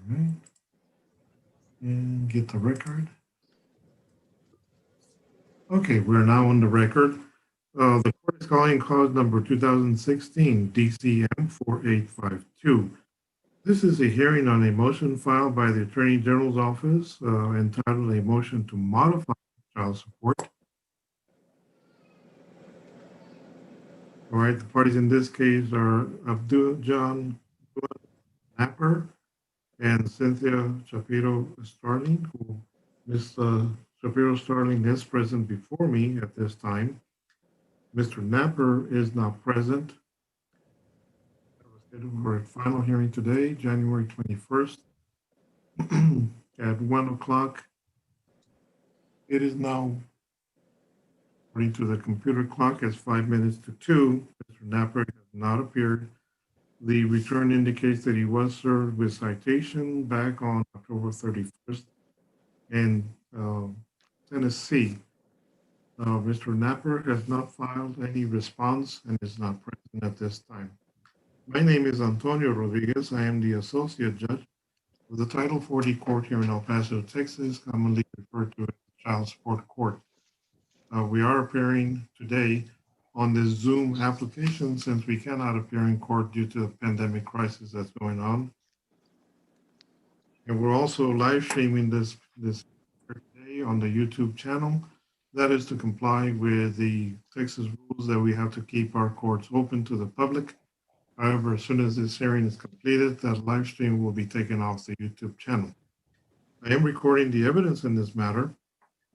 right. And get the record. Okay, we're now on the record. The court is calling cause number 2016 DCM 4852. This is a hearing on a motion filed by the Attorney General's office entitled a motion to modify child support. All right, the parties in this case are Abdul John Napper and Cynthia Shapiro Starling, who Ms. Shapiro Starling is present before me at this time. Mr. Napper is not present. We're scheduled for a final hearing today, January 21st at 1 o'clock. It is now, according to the computer clock, it's 5 minutes to 2. Mr. Napper has not appeared. The return indicates that he was served with citation back on October 31st in Tennessee. Mr. Napper has not filed any response and is not present at this time. My name is Antonio Rodriguez. I am the Associate Judge of the Title 40 Court here in El Paso, Texas, commonly referred to as the Child Support Court. We are appearing today on this Zoom application since we cannot appear in court due to the pandemic crisis that's going on. And we're also live streaming this today on the YouTube channel. That is to comply with the Texas rules that we have to keep our courts open to the public. However, as soon as this hearing is completed, that live stream will be taken off the YouTube channel. I am recording the evidence in this matter,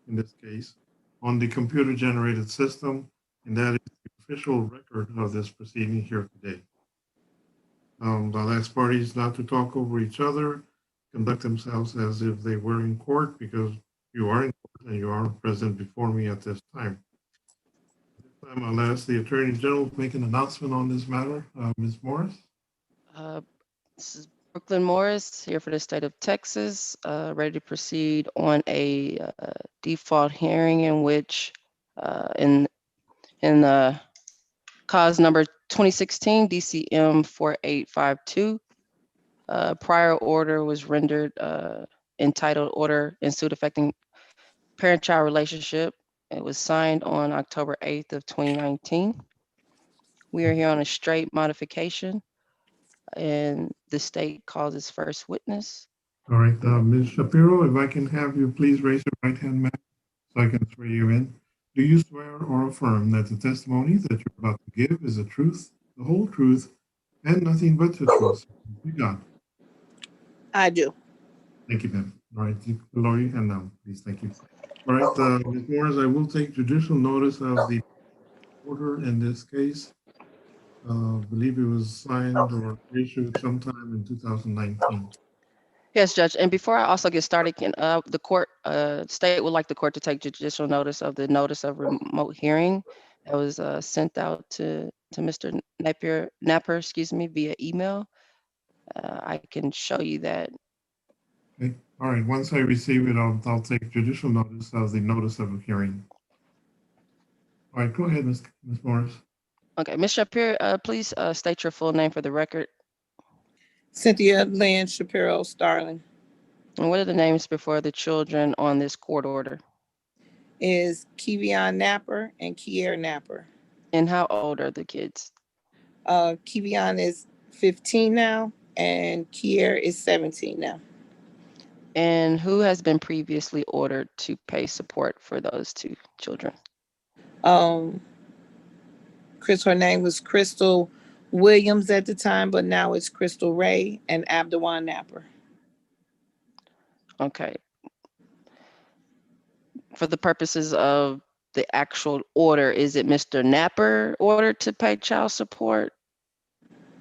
in this case, on the computer-generated system, and that is the official record of this proceeding here today. I'll ask parties not to talk over each other, conduct themselves as if they were in court, because you are in court and you are present before me at this time. At this time, I'll ask the Attorney General to make an announcement on this matter. Ms. Morris? This is Brooklyn Morris here for the state of Texas, ready to proceed on a default hearing in which in cause number 2016 DCM 4852. Prior order was rendered entitled Order in Suit Affecting Parent-Child Relationship. It was signed on October 8th of 2019. We are here on a straight modification, and the state calls its first witness. All right, Ms. Shapiro, if I can have you please raise your right hand, ma'am, so I can swear you in. Do you swear or affirm that the testimony that you're about to give is the truth, the whole truth, and nothing but the truth? You got. I do. Thank you, ma'am. All right, you lower your hand now, please. Thank you. All right, Ms. Morris, I will take judicial notice of the order in this case. I believe it was signed or issued sometime in 2019. Yes, Judge. And before I also get started, can the court, state would like the court to take judicial notice of the notice of remote hearing that was sent out to Mr. Napper, excuse me, via email. I can show you that. Okay. All right. Once I receive it, I'll take judicial notice of the notice of a hearing. All right. Go ahead, Ms. Morris. Okay, Ms. Shapiro, please state your full name for the record. Cynthia Lynn Shapiro Starling. And what are the names before the children on this court order? Is Kevion Napper and Kier Napper. And how old are the kids? Kevion is 15 now, and Kier is 17 now. And who has been previously ordered to pay support for those two children? Her name was Crystal Williams at the time, but now it's Crystal Ray and Abdawan Napper. Okay. For the purposes of the actual order, is it Mr. Napper ordered to pay child support?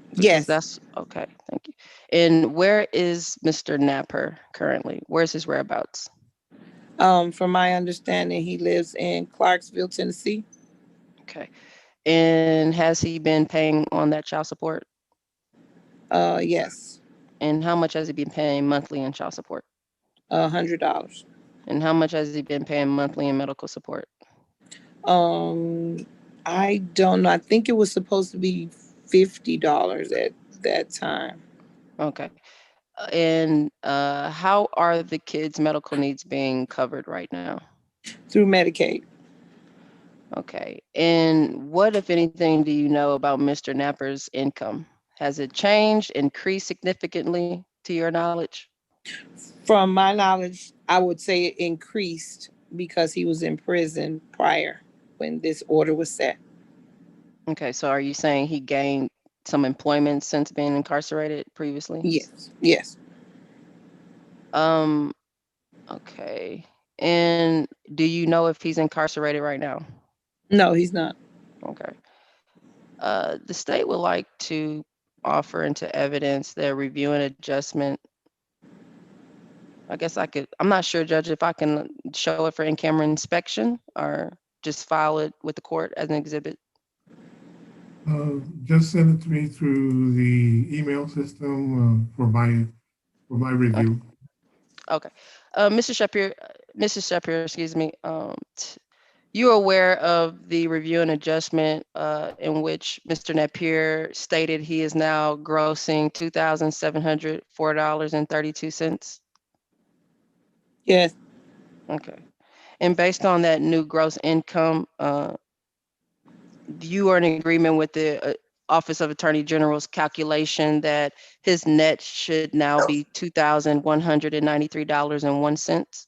Because yes. That's okay. Thank you. And where is Mr. Napper currently? Where's his whereabouts? From my understanding, he lives in Clarksville, Tennessee. Okay. And has he been paying on that child support? Yes. And how much has he been paying monthly in child support? $100. And how much has he been paying monthly in medical support? I don't know. I think it was supposed to be $50 at that time. Okay. And how are the kids' medical needs being covered right now? through Medicaid. Okay. And what, if anything, do you know about Mr. Napper's income? Has it changed, increased significantly to your knowledge? From my knowledge, I would say it increased because he was in prison prior when this order was set. Okay. So are you saying he gained some employment since being incarcerated previously? Yes, yes. Um, okay. And do you know if he's incarcerated right now? No, he's not. Okay. The state would like to offer into evidence their review and adjustment. I guess I'm not sure, Judge, if I can show it for in-camera inspection or just file it with the court as an exhibit. Just send it to me through the email system for my Okay. review. Okay. Mrs. Shapiro, excuse me. You are aware of the review and adjustment in which Mr. Napier stated he is now grossing $2,704.32. Yes, Okay. And based on that new gross income, you are in agreement with the Office of Attorney General's calculation that his net should now be $2,193.01.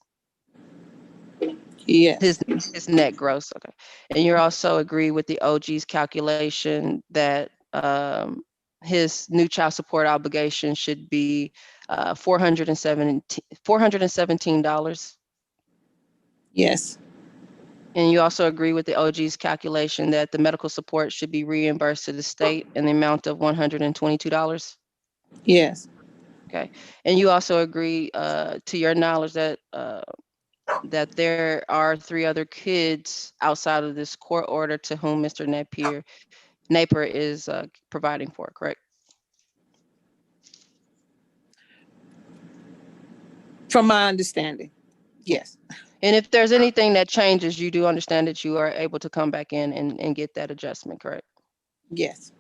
yes, His net gross. Okay. And you also agree with the OG's calculation that his new child support obligation should be $417. yes, And you also agree with the OG's calculation that the medical support should be reimbursed to the state in the amount of $122. yes, Okay. And you also agree, to your knowledge, that that there are 3 other kids outside of this court order to whom Mr. Napier is providing for, correct? from my understanding. Yes, And if there's anything that changes, you do understand that you are able to come back in and get that adjustment, correct? yes,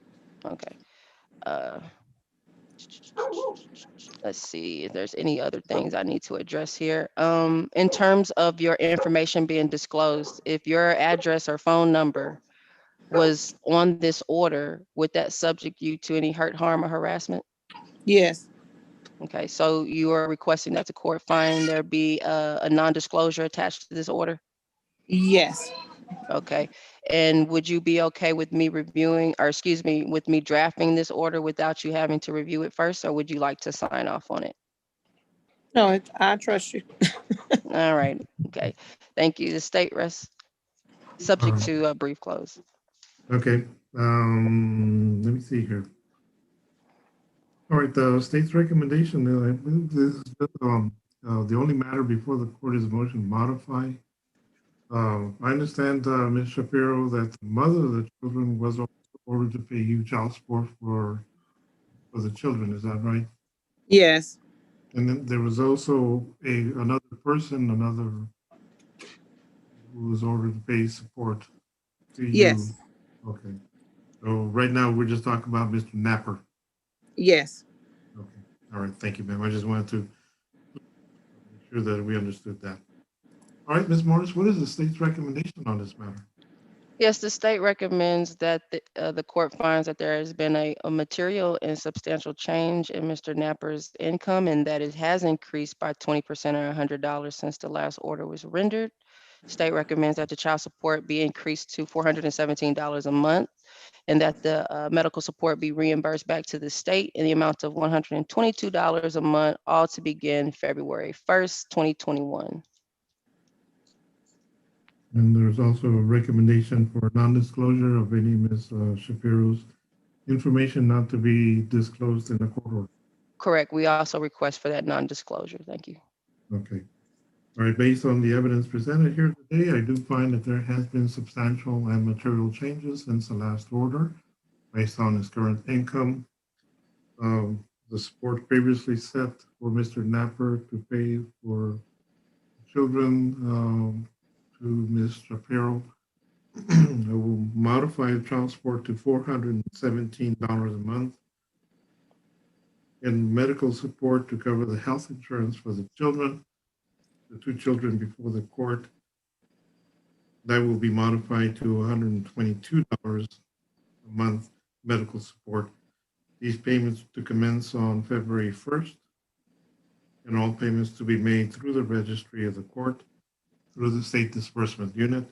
Okay. Uh, let's see if there's any other things I need to address here. In terms of your information being disclosed, if your address or phone number was on this order, would that subject you to any hurt, harm, or harassment? yes, Okay, so you are requesting that the court find there be a non-disclosure attached to this order? yes. Okay, and would you be okay with me reviewing, or excuse me, with me drafting this order without you having to review it first, or would you like to sign off on it? No, I trust you. All right, okay, thank you. The state rests subject Uh, to a brief close. okay. Let me see here. All right. The state's recommendation. I believe this is the only matter before the court is a motion to modify. I understand, Ms. Shapiro, that the mother of the children was ordered to pay you child support for the children. Is that right? Yes, And then there was also another person, another who was ordered to pay support to you. yes, Okay. So right now we're just talking about Mr. Napper. yes. Okay. All right. Thank you, ma'am. I just wanted to make sure that we understood that. All right, Ms. Morris, what is the state's recommendation on this matter? Yes, the state recommends that the court finds that there has been a material and substantial change in Mr. Napper's income and that it has increased by 20% or $100 since the last order was rendered. State recommends that the child support be increased to $417 a month and that the medical support be reimbursed back to the state in the amount of $122 a month, all to begin February 1st, 2021. And there's also a recommendation for non-disclosure of any Ms. Shapiro's information not to be disclosed in the court order. Correct. We also request for that non-disclosure. Thank you. Okay. All right. Based on the evidence presented here today, I do find that there has been substantial and material changes since the last order based on his current income. The support previously set for Mr. Napper to pay for children to Ms. Shapiro will modify the child support to $417 a month. and medical support to cover the health insurance for the children, the two children before the court. That will be modified to $122 a month medical support. These payments to commence on February 1st, and all payments to be made through the registry of the court through the state disbursement unit.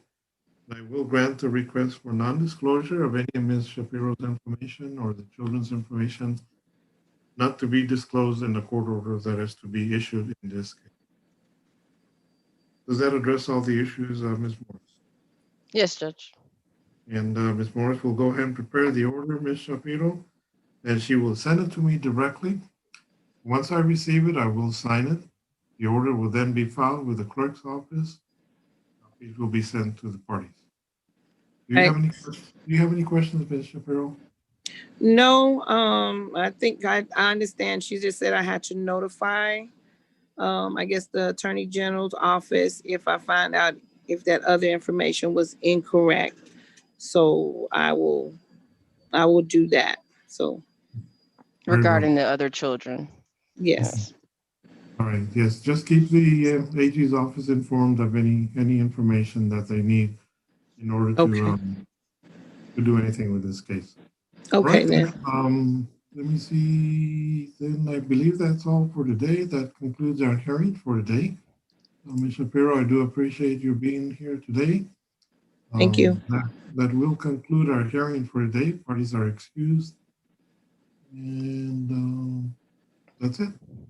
I will grant a request for non-disclosure of any of Ms. Shapiro's information or the children's information not to be disclosed in the court order that is to be issued in this case. Does that address all the issues, Ms. Morris? Yes, Judge. And Ms. Morris will go ahead and prepare the order, Ms. Shapiro, and she will send it to me directly. Once I receive it, I will sign it. The order will then be filed with the clerk's office. Copies will be sent to the parties. Do you have any questions, Ms. Shapiro? No, I think I understand. She just said I had to notify, I guess the Attorney General's office if I find out if that other information was incorrect. So I will do that. So, Very well. Regarding the other children. yes. All right, yes, just keep the AG's office informed of any information that they need in order to do anything with this case. Okay, Right, then. let me see, then I believe that's all for today. That concludes our hearing for today. Ms. Shapiro, I do appreciate you being here today. Thank you. That will conclude our hearing for today. Parties are excused. And that's it.